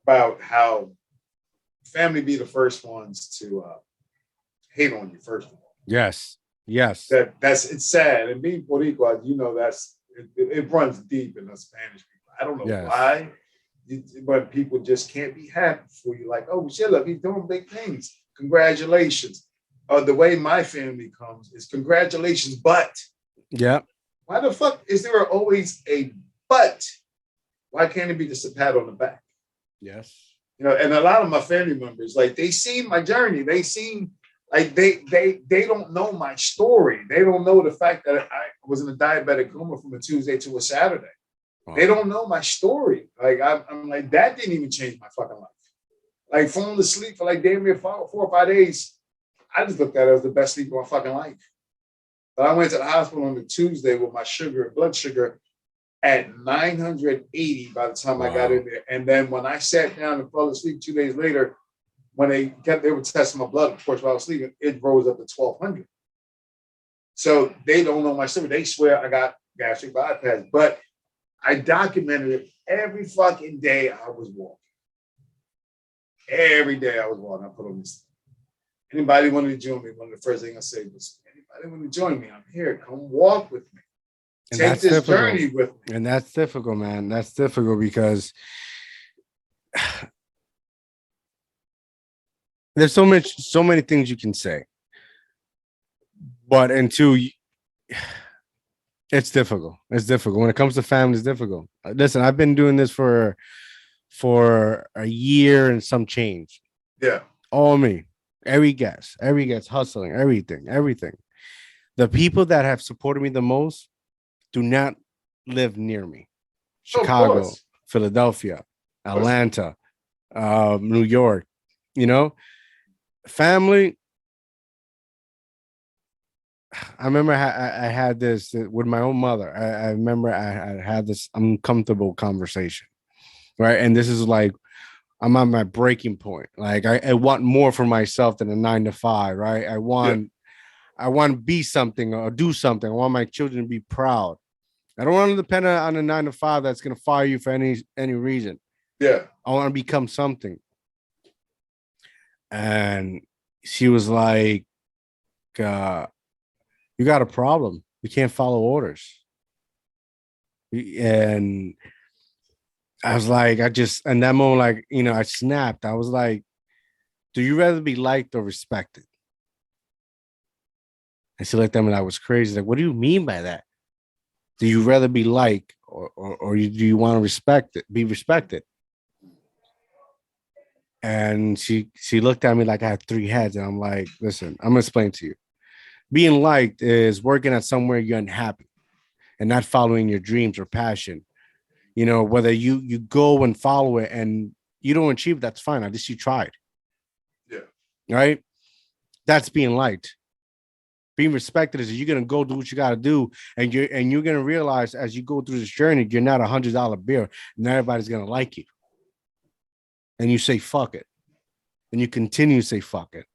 about how family be the first ones to hate on you. First of all, yes. It's sad. And being Boricua, it runs deep in the Spanish people. I don't know why, but people just can't be happy for you. Like, oh shit, look, he's doing big things. Congratulations. The way my family comes is congratulations, but yeah. Why the fuck is there always a but? Why can't it be just a pat on the back? Yes. And a lot of my family members, like they seen my journey. They seen like they don't know my story. They don't know the fact that I was in a diabetic coma from a Tuesday to a Saturday. Wow. They don't know my story. Like I'm like, that didn't even change my fucking life. Like falling asleep for like damn near 4 or 5 days. I just looked at it as the best sleep of my fucking life. But I went to the hospital on the Tuesday with my blood sugar at 980 by the time I got in there. And then when I sat down and fell asleep 2 days later, when they were testing my blood, of course, while I was sleeping, it rose up to 1200. So they don't know my story. They swear I got gastric bypass, but I documented it every fucking day I was walking. Every day I was walking, I put on this. Anybody wanted to join me? One of the first things I said was, anybody want to join me? I'm here. Come walk with me. Take this journey with me. And that's difficult, man. That's difficult because there's so many things you can say. But it's difficult. It's difficult. When it comes to family, it's difficult. Listen, I've been doing this for a year and some change. Yeah. All me. Every guest hustling, everything. The people that have supported me the most do not live near me. Chicago, Philadelphia, Atlanta, New York, you know, family. I remember I had this with my own mother. I remember I had this uncomfortable conversation, right? And this is like I'm at my breaking point. Like I want more for myself than a 9 to 5, right? Yeah. I want to be something or do something. I want my children to be proud. I don't want to depend on a 9 to 5 that's gonna fire you for any reason. Yeah. I want to become something. And she was like, you got a problem. You can't follow orders. And I was like, in that moment, like, I snapped. I was like, do you rather be liked or respected? And she looked at me like I was crazy. Like, what do you mean by that? Do you rather be liked or do you want to be respected? And she looked at me like I had 3 heads. And I'm like, listen, I'm gonna explain to you. Being liked is working at somewhere you're unhappy and not following your dreams or passion. Whether you go and follow it and you don't achieve, that's fine. At least you tried. Yeah. Right? That's being liked. Being respected is you're gonna go do what you gotta do, and you're gonna realize as you go through this journey, you're not $100 bill, and everybody's gonna like you. And you say fuck it. And you continue to say fuck it.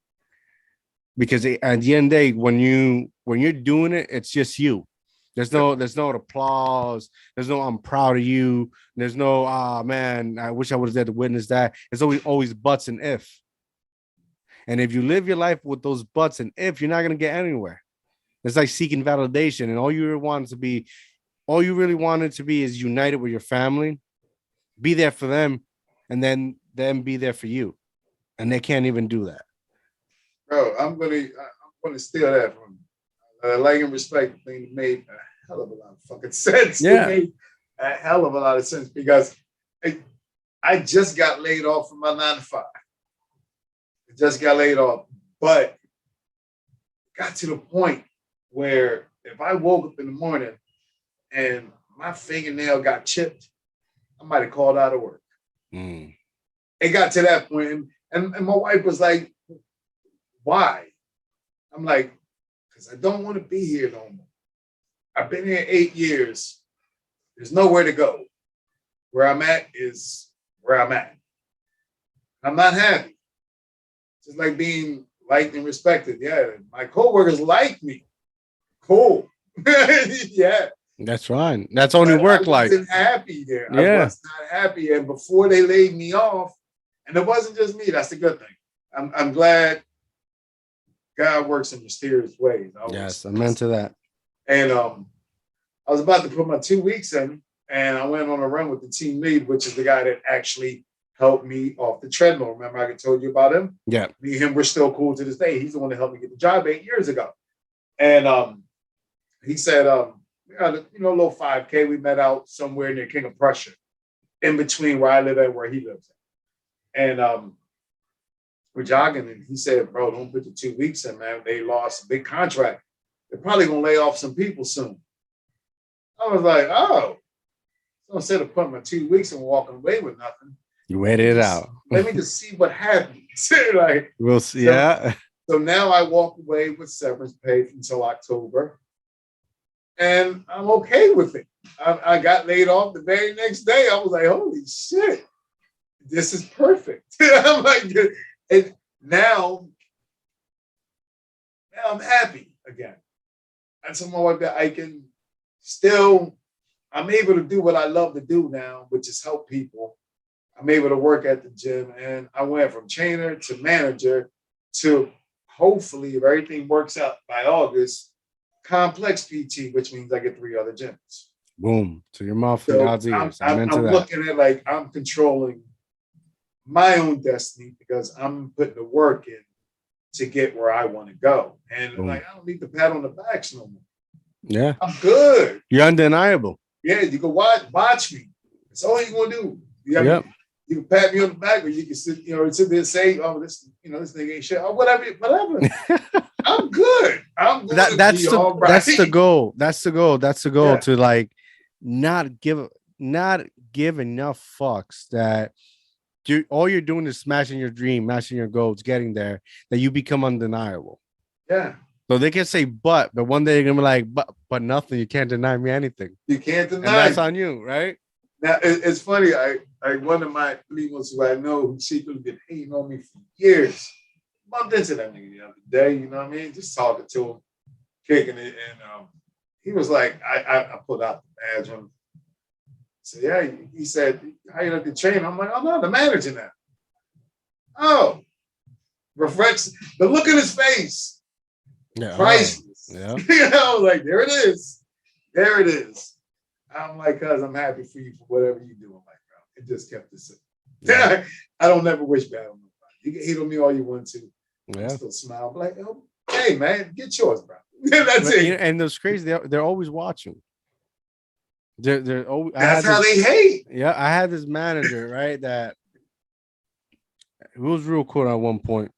Because at the end of the day, when you're doing it, it's just you. There's no applause. There's no I'm proud of you. There's no man, I wish I was there to witness that. It's always buts and if. And if you live your life with those buts and if, you're not gonna get anywhere. It's like seeking validation, and all you really wanted to be is united with your family, be there for them, and then be there for you. And they can't even do that. Bro, I'm gonna steal that from like and respect thing made a hell of a lot of fucking sense. Yeah. It made a hell of a lot of sense because I just got laid off from my 9 to 5. I just got laid off, but got to the point where if I woke up in the morning and my fingernail got chipped, I might have called out of work. It got to that point, and my wife was like, why? I'm like, because I don't want to be here no more. I've been here 8 years. There's nowhere to go. Where I'm at is where I'm at. I'm not happy. Just like being liked and respected. Yeah, my coworkers like me. Cool. Yeah. That's right. That's only work like. I wasn't happy there. Yeah. I was not happy. And before they laid me off, and it wasn't just me, that's the good thing. I'm glad God works in mysterious ways. Yes, I'm into that. And I was about to put my 2 weeks in, and I went on a run with the team lead, which is the guy that actually helped me off the treadmill. Remember I told you about him? Yeah. Me and him, we're still cool to this day. He's the one that helped me get the job 8 years ago. And he said, we got a little 5K. We met out somewhere near King of Prussia, in between where I live and where he lives. And we're jogging, and he said, bro, don't put the 2 weeks in, man. They lost a big contract. They're probably going to lay off some people soon. I was like, oh. So instead of putting my 2 weeks and walking away with nothing, you waited it out. Let me just see what happens. Like, we'll see. Yeah. So now I walk away with severance pay until October, and I'm okay with it. I got laid off the very next day. I was like, holy shit, this is perfect. I'm like, and now I'm happy again. I told my wife that I'm able to do what I love to do now, which is help people. I'm able to work at the gym, and I went from trainer to manager to hopefully, if everything works out by August, complex PT, which means I get 3 other gyms. Boom. To your mouth and God's ears. I'm looking at like I'm controlling my own destiny because I'm putting the work in to get where I want to go. And like, I don't need the pat on the backs no more. Yeah. I'm good. You're undeniable. Yeah, you can watch me. That's all you're going to do. You can pat me on the back, or you can sit there and say, "Oh, this thing ain't shit," or whatever. I'm good. That's the goal. That's the goal. To like not give give enough fucks that all you're doing is smashing your dream, smashing your goals, getting there, that you become undeniable. Yeah. So they can say but one day you're gonna be like, but nothing. You can't deny me anything. You can't deny. And that's on you, right? Now it's funny. I one of my females who I know who secretly been hating on me for years. Bumped into that nigga the other day. You know what I mean? Just talking to him, kicking it, and he was like, I pulled out the badge on him. So yeah, he said, "How you like the trainer?" I'm like, "I'm not the manager now." Oh, reflects the look in his face. Yeah, Priceless. Yeah. You know, like there it is. There it is. I'm like, cuz I'm happy for you for whatever you do. I'm like, bro, it just kept it simple. Yeah. I don't never wish bad on nobody. You can hate on me all you want to. Yeah. Still smile. I'm like, oh, hey man, get yours, bro. That's it. You know, and it's crazy. They're always watching. They're always. That's how they hate. Yeah, I had this manager, right? That it was real cool at one point.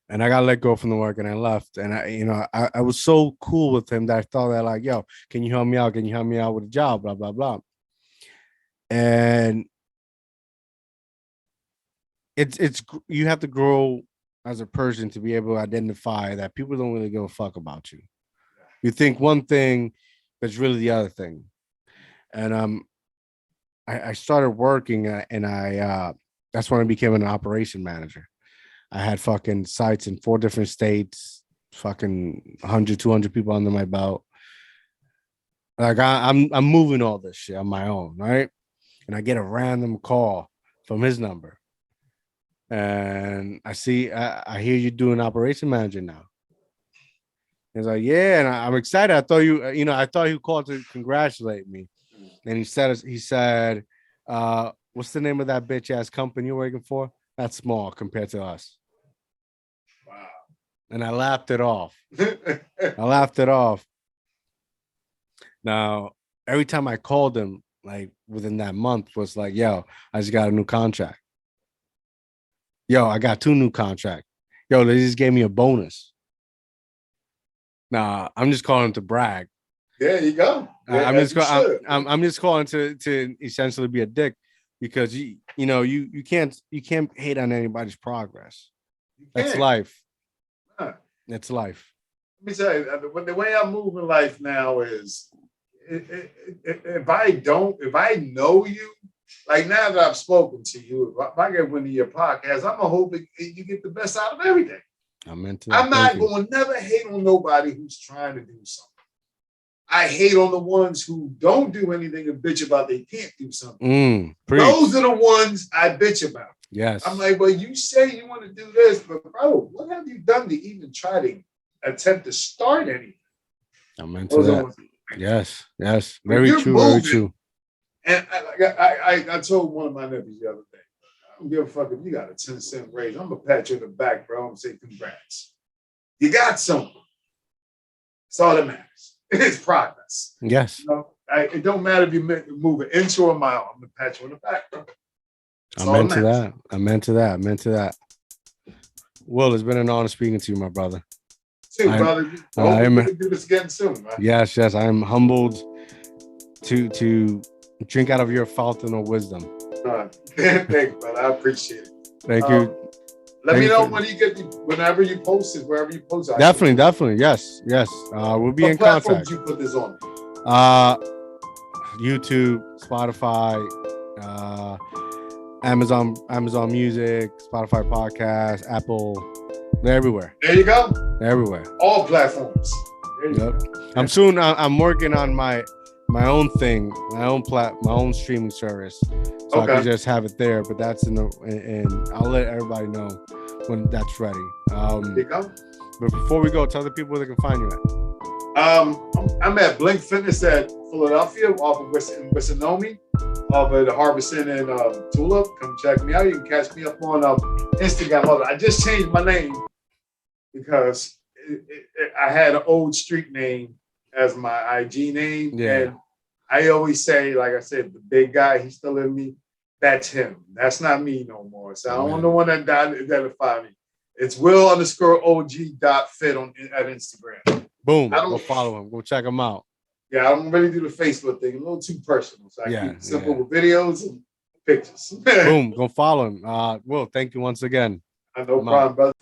And I got let go from the work and I left. And I was so cool with him that I thought that like, yo, can you help me out? Can you help me out with a job? Blah, blah, blah. And it's you have to grow as a person to be able to identify that people don't really give a fuck about you. You think one thing, but it's really the other thing. And I started working and that's when I became an operation manager. I had fucking sites in 4 different states, fucking 100, 200 people under my belt. Like I'm moving all this shit on my own, right? And I get a random call from his number. And I hear you doing operation manager now. He's like, yeah, and I'm excited. I thought I thought you called to congratulate me. And he said, what's the name of that bitch ass company you're working for? That's small compared to us. Wow. And I laughed it off. Now, every time I called him, like within that month, was like, yo, I just got a new contract. Yo, I got 2 new contracts. Yo, they just gave me a bonus. Nah, I'm just calling to brag. There you go. Yeah, I'm just calling to essentially be a dick because you can't hate on anybody's progress. That's life. Huh. It's life. Let me tell you, the way I move in life now is if I know you, like now that I've spoken to you, if I get one of your podcasts, I'm gonna hope you get the best out of everything. I'm into that. I'm not going to never hate on nobody who's trying to do something. I hate on the ones who don't do anything and bitch about they can't do something. Those are the ones I bitch about. Yes. I'm like, well, you say you want to do this, but bro, what have you done to even try to attempt to start anything? I'm into that. Yes. Very true. Moving, very true. And I told one of my nephews the other day, I don't give a fuck if you got a 10-cent raise. I'm going to pat you in the back, bro, and say congrats. You got something. That's all that matters. It's progress. Yes. It don't matter if you move an inch or a mile. I'm going to pat you in the back, bro. I'm into that. Will, it's been an honor speaking to you, my brother. Too, brother. I am do this again soon, man. Yes. I am humbled to drink out of your fountain of wisdom. Thank you, brother. I appreciate it. Thank you. Let me know when you whenever you post it, wherever you post it. Definitely. Yes. We'll be in contact. You put this on? YouTube, Spotify, Amazon Music, Spotify Podcast, Apple. They're everywhere. There you go. They're everywhere. All platforms. Yep. I'm working on my own thing, my own streaming service, so I can just have it there. But that's and I'll let everybody know when that's ready. There you go. But before we go, tell the people where they can find you at. I'm at Blink Fitness at Philadelphia, off of Wissanomi, off of the Harbor Center in Tulip. Come check me out. You can catch me up on Instagram. I just changed my name because I had an old street name as my IG name. Yeah. And I always say, like I said, the big guy, he's still in me. That's him. That's not me no more. So I don't want no one to identify me. It's Will_OG.fit at Instagram. Boom. Go follow him. Go check him out. Yeah, I don't really do the Facebook thing. A little too personal. So I keep it simple with videos and pictures. Boom, go follow him. Will, thank you once again. No problem, brother.